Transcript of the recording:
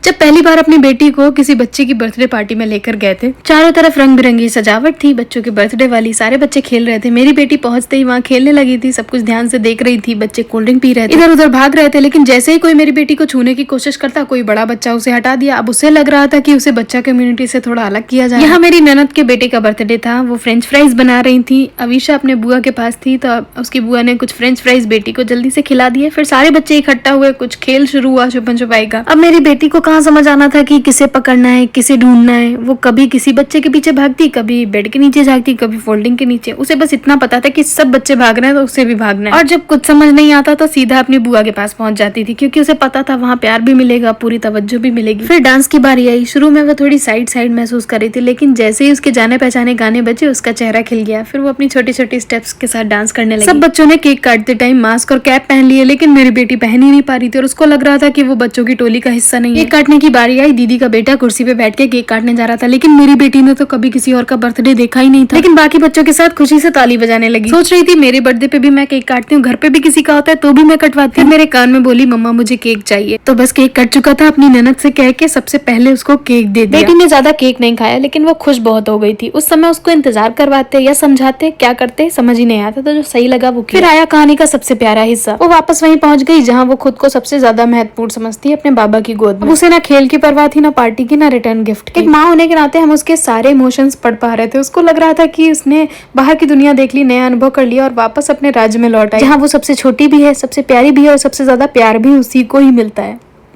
जब पहली बार अपनी बेटी को किसी बच्चे की बर्थडे पार्टी में लेकर गए थे, चारों तरफ रंग बिरंगी सजावट थी, बच्चों के बर्थडे वाली, सारे बच्चे खेल रहे थे। मेरी बेटी पहुंचते ही वहाँ खेलने लगी थी, सब कुछ ध्यान से देख रही थी। बच्चे कोल्ड ड्रिंक पी रहे थे, इधर उधर भाग रहे थे, लेकिन जैसे ही कोई मेरी बेटी को छूने की कोशिश करता, कोई बड़ा बच्चा उसे हटा दिया। अब उसे लग रहा था कि उसे बच्चा कम्युनिटी से थोड़ा अलग किया जाए। यहाँ मेरी ननद के बेटे का बर्थडे था, वो फ्रेंच फ्राइज बना रही थी। अवीशा अपने बुआ के पास थी, तो उसकी बुआ ने कुछ फ्रेंच फ्राइज बेटी को जल्दी से खिला दिए। फिर सारे बच्चे इकट्ठा हुए, कुछ खेल शुरू हुआ छुपन छुपाई का। अब मेरी बेटी को कहाँ समझ आना था कि किसे पकड़ना है, किसे ढूंढना है। वो कभी किसी बच्चे के पीछे भागती, कभी बेड के नीचे भागती, कभी फोल्डिंग के नीचे। उसे बस इतना पता था कि सब बच्चे भाग रहे हैं तो उसे भी भागना है। और जब कुछ समझ नहीं आता तो सीधा अपनी बुआ के पास पहुंच जाती थी, क्योंकि उसे पता था वहाँ प्यार भी मिलेगा, पूरी तवज्जो भी मिलेगी। फिर डांस की बारी आई। शुरू में वो थोड़ी साइड महसूस कर रही थी, लेकिन जैसे ही उसके जाने पहचाने गाने बजे, उसका चेहरा खिल गया। फिर वो अपनी छोटी छोटी स्टेप्स के साथ डांस करने लगी। सब बच्चों ने केक काटते टाइम मास्क और कैप पहन लिए, लेकिन मेरी बेटी पहन ही नहीं पा रही थी और उसको लग रहा था कि वो बच्चों की टोली का हिस्सा नहीं है। केक काटने की बारी आई। दीदी का बेटा कुर्सी पे बैठ के केक काटने जा रहा था, लेकिन मेरी बेटी ने तो कभी किसी और का बर्थडे देखा ही नहीं था। लेकिन बाकी बच्चों के साथ खुशी से ताली बजाने लगी। सोच रही थी मेरे बर्थडे पे भी मैं केक काटती हूँ, घर पे भी किसी का होता है तो भी मैं कटवाती हूँ। मेरे कान में बोली, मम्मा मुझे केक चाहिए। तो बस केक कट चुका था, अपनी ननद से कह के सबसे पहले उसको केक दे दिया। बेटी ने ज्यादा केक नहीं खाया, लेकिन वो खुश बहुत हो गई थी। उस समय उसको इंतजार करवाते या समझाते, क्या करते समझ ही नहीं आता, तो जो सही लगा वो किया। फिर आया कहानी का सबसे प्यारा हिस्सा। वो वापस वहीं पहुंच गई जहाँ वो खुद को सबसे ज्यादा महत्वपूर्ण समझती है, अपने बाबा की गोद में। उसे ना खेल की परवाह थी, ना पार्टी की, ना रिटर्न गिफ्ट की। एक माँ होने के नाते हम उसके सारे इमोशंस पढ़ पा रहे थे। उसको लग रहा था कि उसने बाहर की दुनिया देख ली, नया अनुभव कर लिया और वापस अपने राज्य में लौट आई, जहाँ वो सबसे छोटी भी है, सबसे प्यारी भी है और सबसे ज्यादा प्यार भी उसी को ही मिलता है।